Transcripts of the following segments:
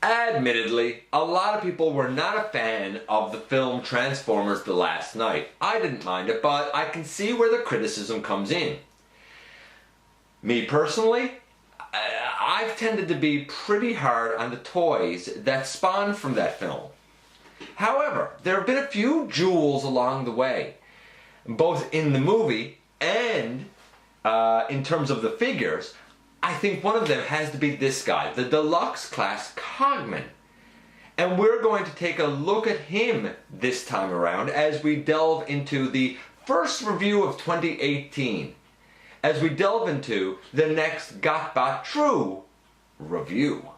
Admittedly, a lot of people were not a fan of the film Transformers: The Last Knight. I didn't mind it, but I can see where the criticism comes in. Me personally, I've tended to be pretty hard on the toys that spawned from that film. However, there have been a few jewels along the way, both in the movie and in terms of the figures. I think one of them has to be this guy, the deluxe class Cogman. And we're going to take a look at him this time around as we delve into the first review of 2018. As we delve into the next GotBot True review.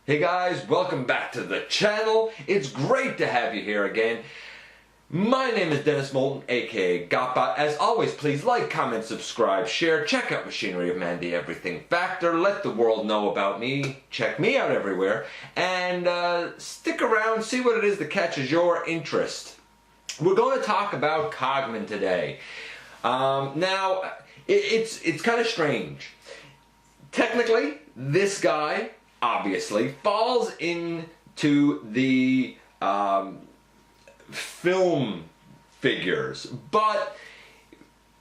Hey guys, welcome back to the channel. It's great to have you here again. My name is Dennis Moulton, aka GotBot. As always, please like, comment, subscribe, share, check out Machinery of Man, the Everything Factor, let the world know about me, check me out everywhere, and stick around, see what it is that catches your interest. We're going to talk about Cogman today. Now, it's kind of strange. Technically, this guy obviously falls into the film figures, but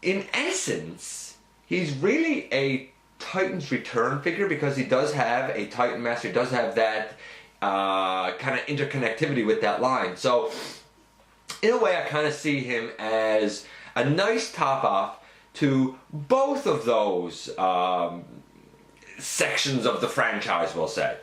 in essence he's really a Titan's Return figure because he does have a Titan Master, he does have that kind of interconnectivity with that line. So in a way I kind of see him as a nice top off to both of those sections of the franchise, we'll say.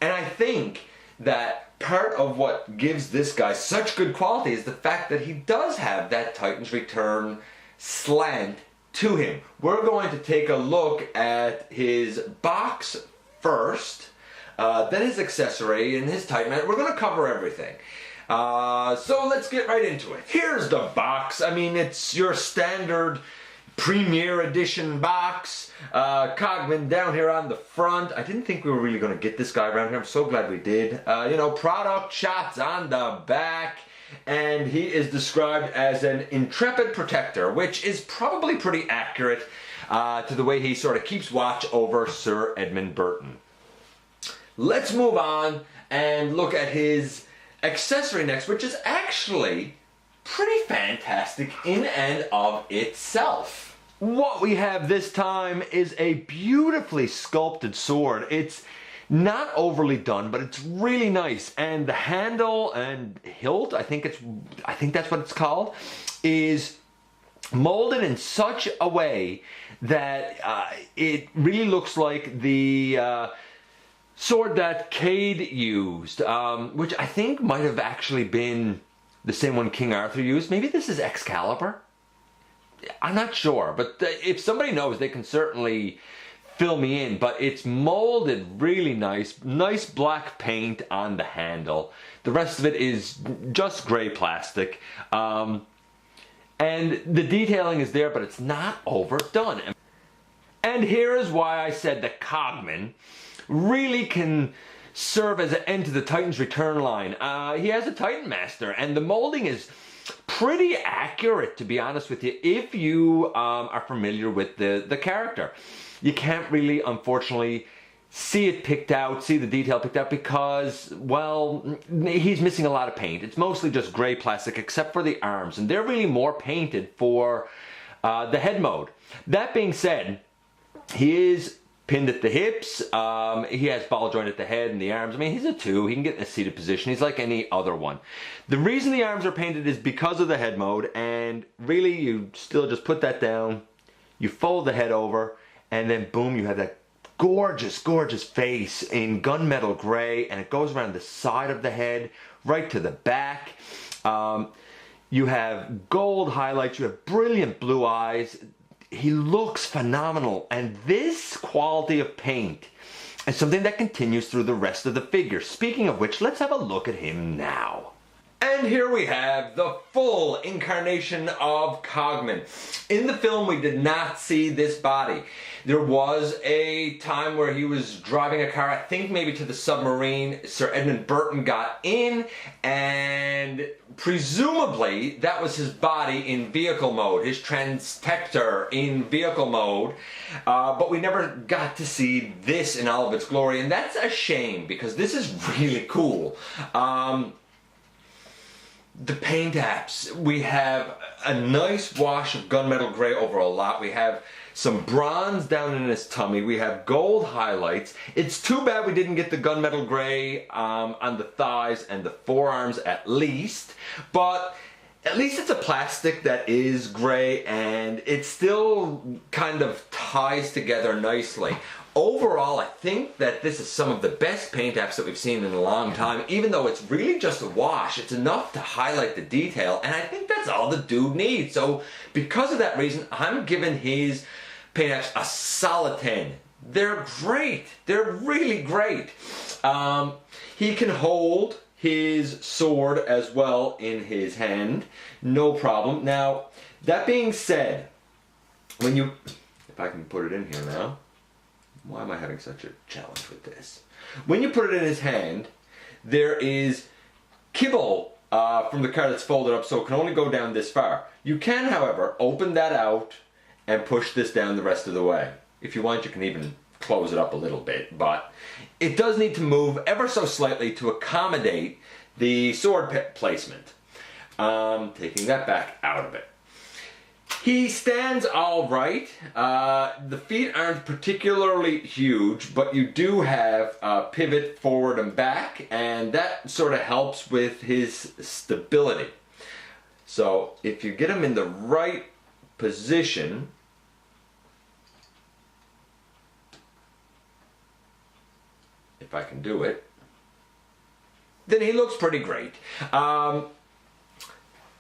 And I think that part of what gives this guy such good quality is the fact that he does have that Titan's Return slant to him. We're going to take a look at his box first, then his accessory and his Titan Man. We're going to cover everything. So let's get right into it. Here's the box. I mean, it's your standard Premier Edition box. Cogman down here on the front. I didn't think we were really going to get this guy around here. I'm so glad we did. You know, product shots on the back. And he is described as an intrepid protector, which is probably pretty accurate to the way he sort of keeps watch over Sir Edmund Burton. Let's move on and look at his accessory next, which is actually pretty fantastic in and of itself. What we have this time is a beautifully sculpted sword. It's not overly done, but it's really nice. And the handle and hilt, I think that's what it's called, is molded in such a way that it really looks like the sword that Cade used, which I think might have actually been the same one King Arthur used. Maybe this is Excalibur? I'm not sure, but if somebody knows, they can certainly fill me in. But it's molded really nice. Nice black paint on the handle. The rest of it is just gray plastic. And the detailing is there, but it's not overdone. And here is why I said that Cogman really can serve as an end to the Titan's Return line. He has a Titan Master, and the molding is pretty accurate, to be honest with you, if you are familiar with the character. You can't really, unfortunately, see it picked out, see the detail picked out, because, well, he's missing a lot of paint. It's mostly just gray plastic, except for the arms, and they're really more painted for the head mode. That being said, he is pinned at the hips, he has ball joint at the head and the arms. I mean, he's a 2, he can get in a seated position, he's like any other one. The reason the arms are painted is because of the head mode, and really you still just put that down, you fold the head over, and then boom, you have that gorgeous, gorgeous face in gunmetal gray, and it goes around the side of the head, right to the back. You have gold highlights, you have brilliant blue eyes. He looks phenomenal, and this quality of paint is something that continues through the rest of the figure. Speaking of which, let's have a look at him now. And And here we have the full incarnation of Cogman. In the film, we did not see this body. There was a time where he was driving a car, I think maybe to the submarine. Sir Edmund Burton got in, and presumably that was his body in vehicle mode, his transtector in vehicle mode. But we never got to see this in all of its glory, and that's a shame because this is really cool. The paint apps, we have a nice wash of gunmetal gray over a lot. We have some bronze down in his tummy. We have gold highlights. It's too bad we didn't get the gunmetal gray on the thighs and the forearms at least, but at least it's a plastic that is gray and it still kind of ties together nicely. Overall, I think that this is some of the best paint apps that we've seen in a long time. Even though it's really just a wash, it's enough to highlight the detail, and I think that's all the dude needs. So because of that reason, I'm giving his paint apps a solid 10. They're great. They're really great. He can hold his sword as well in his hand, no problem. Now, that being said, when you, if I can put it in here now, why am I having such a challenge with this? When you put it in his hand, there is kibble from the card that's folded up, so it can only go down this far. You can, however, open that out and push this down the rest of the way. If you want, you can even close it up a little bit, but it does need to move ever so slightly to accommodate the sword placement. Taking that back out of it. He stands all right. The feet aren't particularly huge, but you do have pivot forward and back, and that sort of helps with his stability. So if you get him in the right position, if I can do it, then he looks pretty great.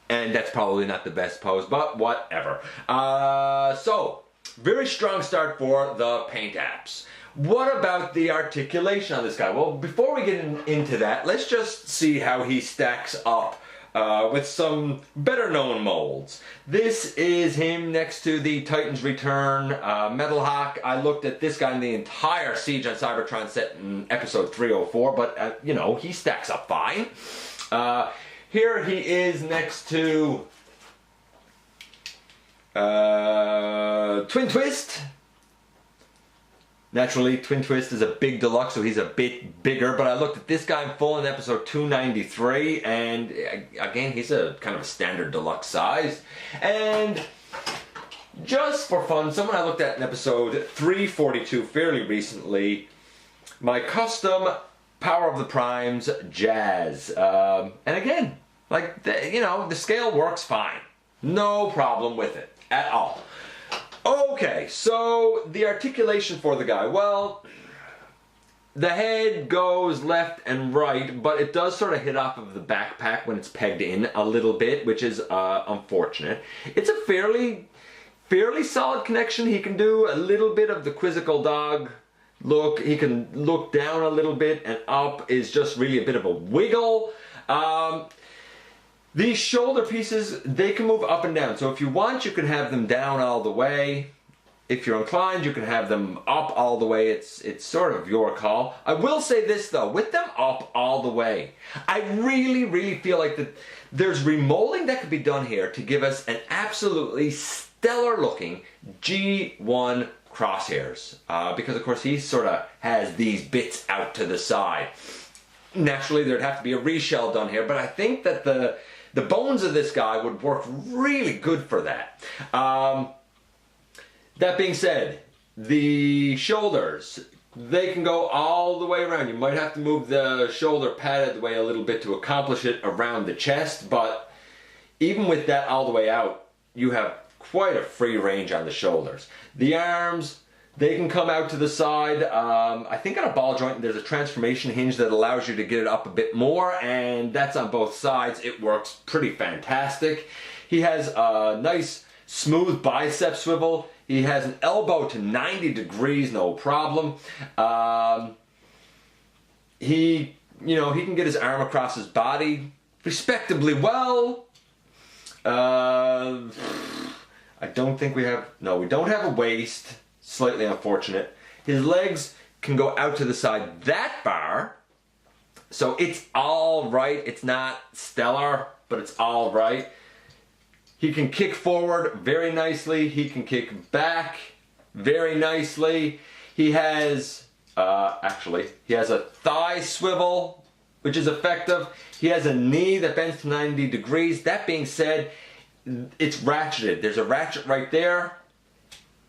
And that's probably not the best pose, but whatever. So, very strong start for the paint apps. What about the articulation on this guy? Well, before we get into that, let's just see how he stacks up with some better known molds. This is him next to the Titan's Return Metal Hawk. I looked at this guy in the entire Siege on Cybertron set in episode 304, but you know, he stacks up fine. Here he is next to Twin Twist. Naturally, Twin Twist is a big deluxe, so he's a bit bigger, but I looked at this guy in full in episode 293, and again, he's a kind of a standard deluxe size. And just for fun, someone I looked at in episode 342 fairly recently, my custom Power of the Primes Jazz. And again, like, you know, the scale works fine. No problem with it at all. Okay, so the articulation for the guy. Well, the head goes left and right, but it does sort of hit off of the backpack when it's pegged in a little bit, which is unfortunate. It's a fairly solid connection. He can do a little bit of the quizzical dog look. He can look down a little bit, and up is just really a bit of a wiggle. These shoulder pieces, they can move up and down. So if you want, you can have them down all the way. If you're inclined, you can have them up all the way. It's sort of your call. I will say this though, with them up all the way, I really feel like that there's remolding that could be done here to give us an absolutely stellar looking G1 crosshairs. Because of course he sort of has these bits out to the side. Naturally there'd have to be a reshell done here, but I think that the bones of this guy would work really good for that. That being said, the shoulders, they can go all the way around. You might have to move the shoulder pad out of the way a little bit to accomplish it around the chest, but even with that all the way out, you have quite a free range on the shoulders. The arms, they can come out to the side. I think on a ball joint there's a transformation hinge that allows you to get it up a bit more, and that's on both sides. It works pretty fantastic. He has a nice smooth bicep swivel. He has an elbow to 90 degrees, no problem. He can get his arm across his body respectably well. I don't think we have, no, we don't have a waist. Slightly unfortunate. His legs can go out to the side that far. So it's all right. It's not stellar, but it's all right. He can kick forward very nicely. He can kick back very nicely. He has, he has a thigh swivel, which is effective. He has a knee that bends to 90 degrees. That being said, it's ratcheted. There's a ratchet right there,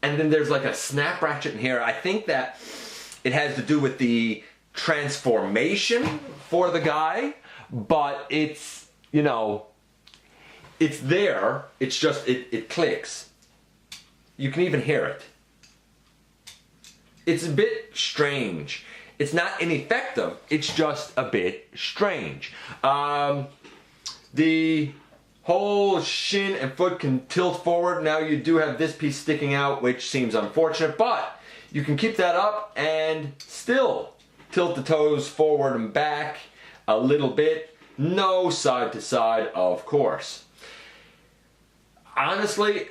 and then there's like a snap ratchet in here. I think that it has to do with the transformation for the guy, but it's, you know, it's there. It's just, it clicks. You can even hear it. It's a bit strange. It's not ineffective, it's just a bit strange. The whole shin and foot can tilt forward. Now you do have this piece sticking out, which seems unfortunate, but you can keep that up and still tilt the toes forward and back a little bit. No side to side, of course. Honestly,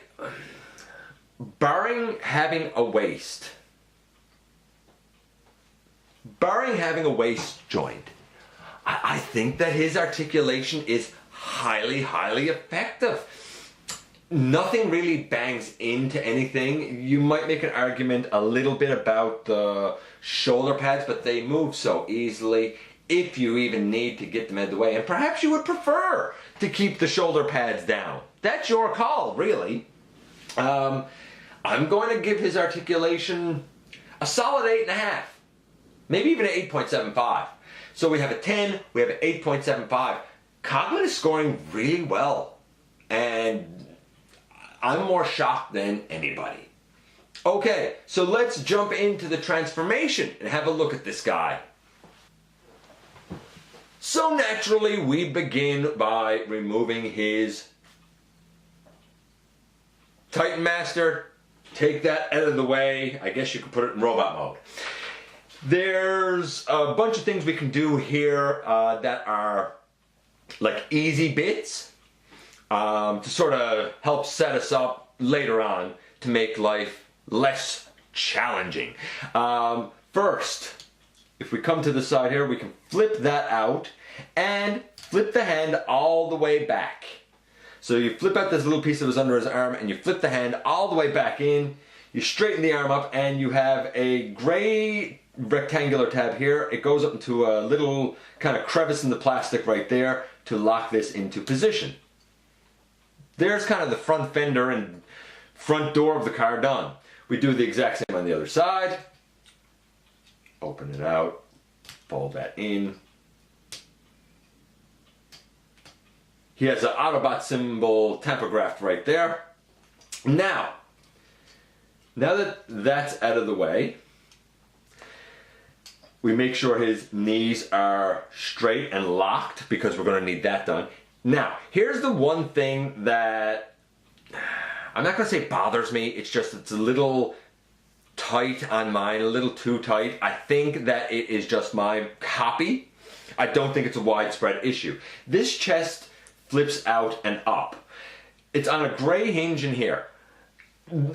barring having a waist joint, I think that his articulation is highly, highly effective. Nothing really bangs into anything. You might make an argument a little bit about the shoulder pads, but they move so easily if you even need to get them out of the way. And perhaps you would prefer to keep the shoulder pads down. That's your call, really. I'm going to give his articulation a solid 8.5. Maybe even an 8.75. So we have a 10, we have an 8.75. Cogman is scoring really well. And I'm more shocked than anybody. Okay, so let's jump into the transformation and have a look at this guy. So naturally, we begin by removing his Titan Master. Take that out of the way. I guess you could put it in robot mode. There's a bunch of things we can do here that are like easy bits to sort of help set us up later on to make life less challenging. First, if we come to the side here, we can flip that out and flip the hand all the way back. So you flip out this little piece that was under his arm and you flip the hand all the way back in. You straighten the arm up and you have a gray rectangular tab here. It goes up into a little kind of crevice in the plastic right there to lock this into position. There's kind of the front fender and front door of the car done. We do the exact same on the other side. Open it out, fold that in. He has an Autobot symbol tampographed right there. Now that that's out of the way, we make sure his knees are straight and locked because we're going to need that done. Now, here's the one thing that I'm not going to say bothers me. It's just it's a little tight on mine, a little too tight. I think that it is just my copy. I don't think it's a widespread issue. This chest flips out and up. It's on a gray hinge in here.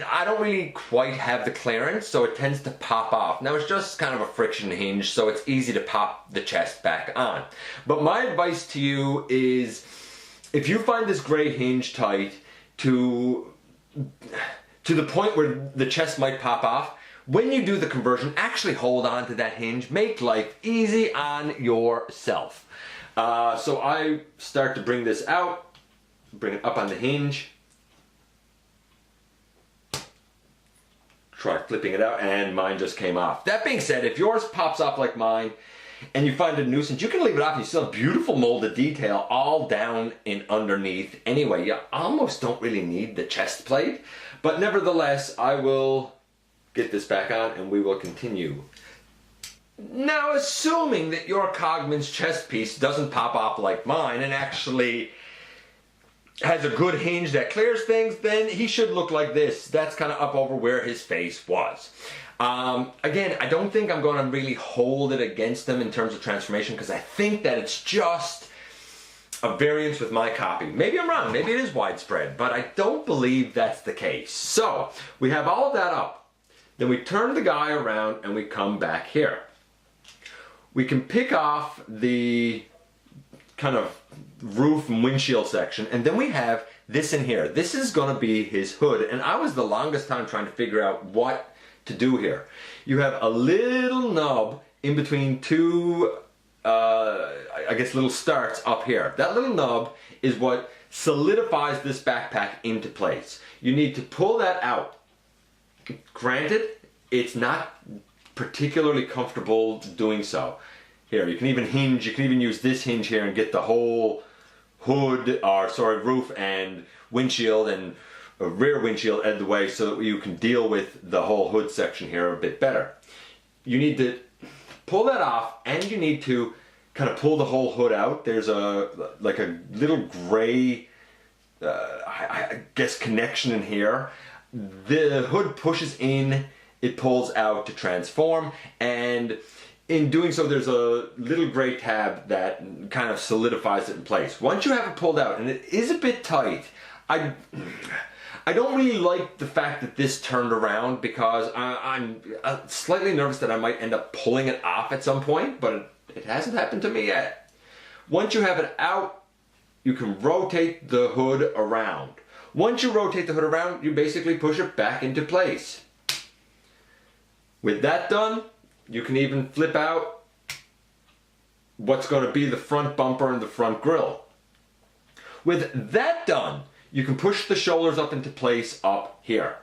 I don't really quite have the clearance, so it tends to pop off. Now it's just kind of a friction hinge, so it's easy to pop the chest back on. But my advice to you is, if you find this gray hinge tight to the point where the chest might pop off, when you do the conversion, actually hold on to that hinge. Make life easy on yourself. So I start to bring this out, bring it up on the hinge, try flipping it out, and mine just came off. That being said, if yours pops off like mine and you find it a nuisance, you can leave it off and you still have beautiful molded detail all down and underneath. Anyway, you almost don't really need the chest plate, but nevertheless, I will get this back on and we will continue. Now, assuming that your Cogman's chest piece doesn't pop off like mine and actually has a good hinge that clears things, then he should look like this. That's kind of up over where his face was. Again, I don't think I'm going to really hold it against him in terms of transformation because I think that it's just a variance with my copy. Maybe I'm wrong, maybe it is widespread, but I don't believe that's the case. So, we have all of that up. Then we turn the guy around and we come back here. We can pick off the kind of roof and windshield section, and then we have this in here. This is going to be his hood, and I was the longest time trying to figure out what to do here. You have a little nub in between two I guess little starts up here. That little nub is what solidifies this backpack into place. You need to pull that out. Granted, it's not particularly comfortable doing so. Here, you can even hinge, you can even use this hinge here and get the whole hood, or sorry, roof and windshield and rear windshield out of the way so that you can deal with the whole hood section here a bit better. You need to pull that off, and you need to kind of pull the whole hood out. There's like a little gray, I guess, connection in here. The hood pushes in, it pulls out to transform, and in doing so there's a little gray tab that kind of solidifies it in place. Once you have it pulled out, and it is a bit tight, I don't really like the fact that this turned around, because I'm slightly nervous that I might end up pulling it off at some point, but it hasn't happened to me yet. Once you have it out, you can rotate the hood around. Once you rotate the hood around, you basically push it back into place. With that done, you can even flip out what's going to be the front bumper and the front grille. With that done, you can push the shoulders up into place up here.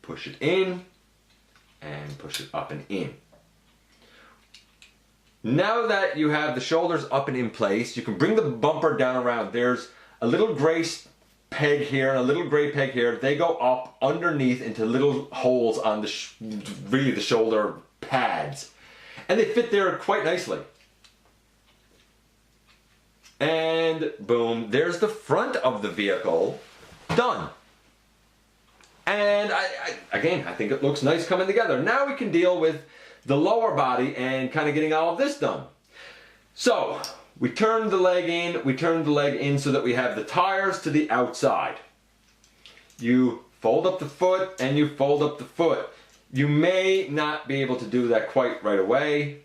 Push it in and push it up and in. Now that you have the shoulders up and in place, you can bring the bumper down around. There's a little gray peg here and a little gray peg here. They go up underneath into little holes on the really the shoulder pads, and they fit there quite nicely. And boom, there's the front of the vehicle done. And again, I think it looks nice coming together. Now we can deal with the lower body and kind of getting all of this done. So, we turn the leg in so that we have the tires to the outside. You fold up the foot and you fold up the foot. You may not be able to do that quite right away.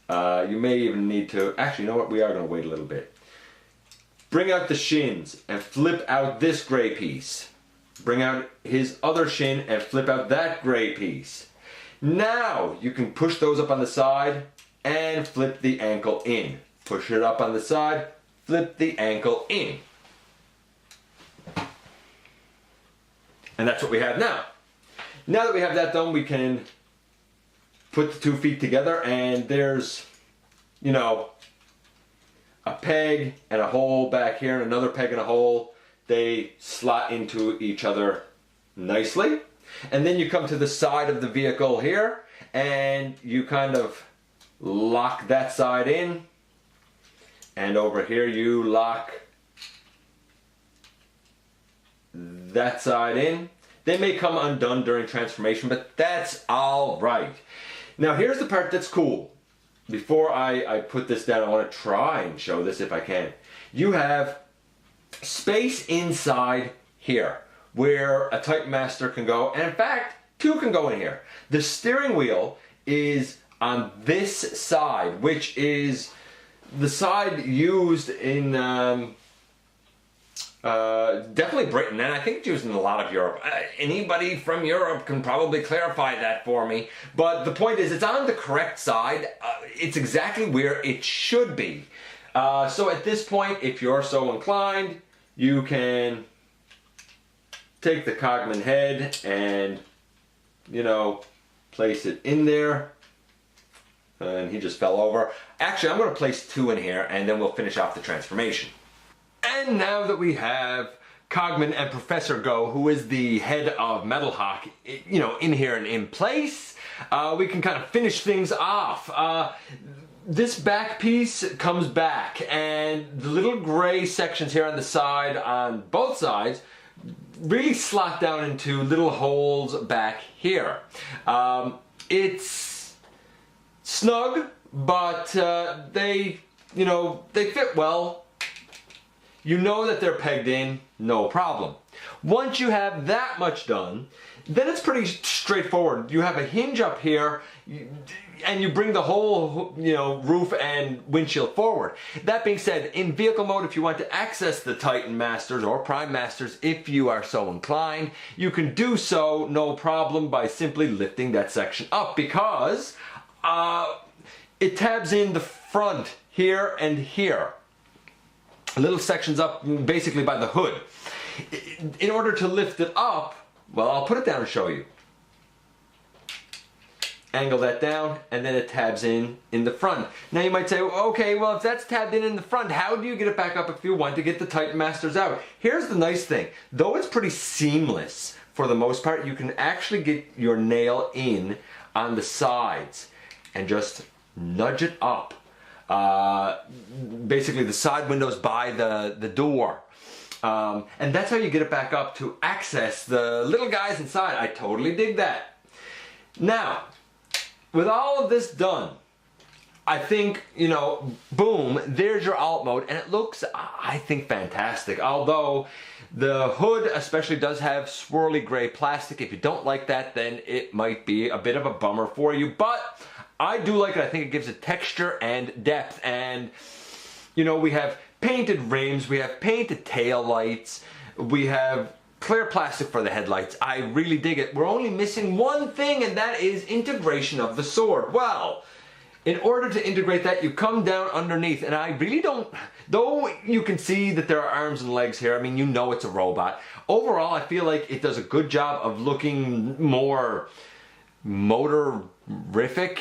You may even need to, actually, you know what, we are going to wait a little bit. Bring out the shins and flip out this gray piece. Bring out his other shin and flip out that gray piece. Now you can push those up on the side and flip the ankle in. Push it up on the side, flip the ankle in. And that's what we have now. Now that we have that done, we can put the 2 feet together, and there's, you know, a peg and a hole back here and another peg and a hole. They slot into each other nicely. And then you come to the side of the vehicle here and you kind of lock that side in. And over here you lock that side in. They may come undone during transformation, but that's all right. Now here's the part that's cool. Before I put this down, I want to try and show this if I can. You have space inside here where a type master can go, and in fact, 2 can go in here. The steering wheel is on this side, which is the side used in definitely Britain, and I think it's used in a lot of Europe. Anybody from Europe can probably clarify that for me, but the point is, it's on the correct side. It's exactly where it should be. So at this point, if you're so inclined, you can take the Cogman head and, you know, place it in there. And he just fell over. Actually, I'm going to place 2 in here, and then we'll finish off the transformation. And now that we have Cogman and Professor Go, who is the head of Metal Hawk, you know, in here and in place, we can kind of finish things off. This back piece comes back, and the little gray sections here on the side, on both sides, really slot down into little holes back here. It's snug, but they you know, they fit well. You know that they're pegged in, no problem. Once you have that much done, then it's pretty straightforward. You have a hinge up here, and you bring the whole, you know, roof and windshield forward. That being said, in vehicle mode, if you want to access the Titan Masters or Prime Masters, if you are so inclined, you can do so no problem by simply lifting that section up, because it tabs in the front here and here. Little sections up basically by the hood. In order to lift it up, well, I'll put it down and show you. Angle that down, and then it tabs in the front. Now you might say, okay, well, if that's tabbed in the front, how do you get it back up if you want to get the Titan Masters out? Here's the nice thing. Though it's pretty seamless for the most part, you can actually get your nail in on the sides and just nudge it up. Basically the side windows by the door. And that's how you get it back up to access the little guys inside. I totally dig that. Now, with all of this done, I think, you know, boom, there's your alt mode, and it looks, I think, fantastic. Although the hood especially does have swirly gray plastic. If you don't like that, then it might be a bit of a bummer for you, but I do like it. I think it gives it texture and depth, and, you know, we have painted rims, we have painted tail lights, we have clear plastic for the headlights. I really dig it. We're only missing one thing, and that is integration of the sword. Well, in order to integrate that, you come down underneath, and I really don't, though you can see that there are arms and legs here, I mean, you know it's a robot. Overall, I feel like it does a good job of looking more motorific.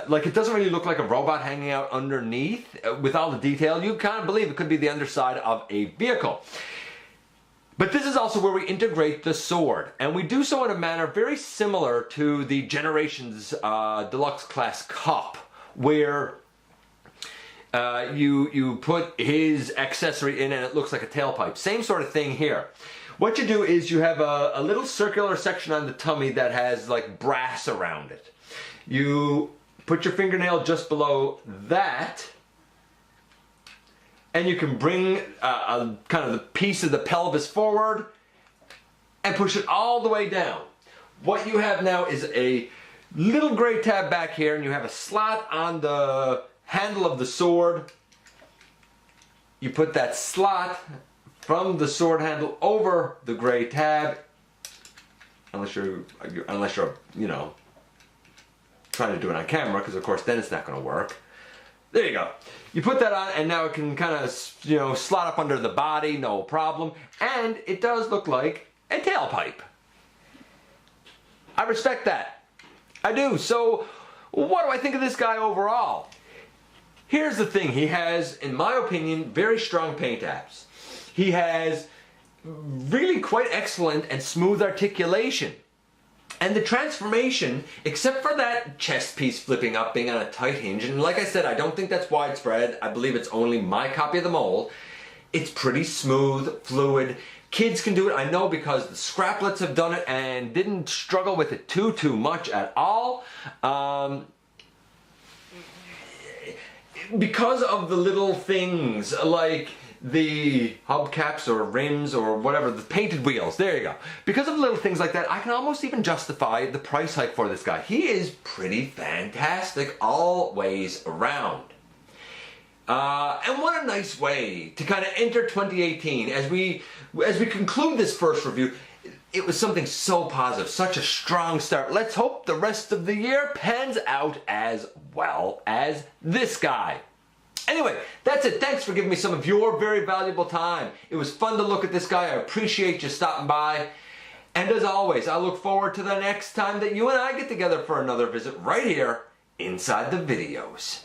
Like, it doesn't really look like a robot hanging out underneath. With all the detail, you kind of believe it could be the underside of a vehicle. But this is also where we integrate the sword, and we do so in a manner very similar to the Generations Deluxe Class Cup, where you put his accessory in and it looks like a tailpipe. Same sort of thing here. What you do is you have a little circular section on the tummy that has like brass around it. You put your fingernail just below that, and you can bring kind of the piece of the pelvis forward and push it all the way down. What you have now is a little gray tab back here, and you have a slot on the handle of the sword. You put that slot from the sword handle over the gray tab, unless you're you know, trying to do it on camera, because of course then it's not going to work. There you go. You put that on, and now it can kind of, you know, slot up under the body, no problem. And it does look like a tailpipe. I respect that. I do. So, what do I think of this guy overall? Here's the thing. He has, in my opinion, very strong paint apps. He has really quite excellent and smooth articulation. And the transformation, except for that chest piece flipping up being on a tight hinge, and like I said, I don't think that's widespread. I believe it's only my copy of the mold. It's pretty smooth, fluid. Kids can do it, I know, because the Scraplets have done it and didn't struggle with it too much at all. Because of the little things like the hubcaps or rims or whatever, the painted wheels, there you go. Because of little things like that, I can almost even justify the price hike for this guy. He is pretty fantastic all ways around. And what a nice way to kind of enter 2018. As we conclude this first review, it was something so positive, such a strong start. Let's hope the rest of the year pans out as well as this guy. Anyway, that's it. Thanks for giving me some of your very valuable time. It was fun to look at this guy. I appreciate you stopping by. And as always, I look forward to the next time that you and I get together for another visit right here inside the videos.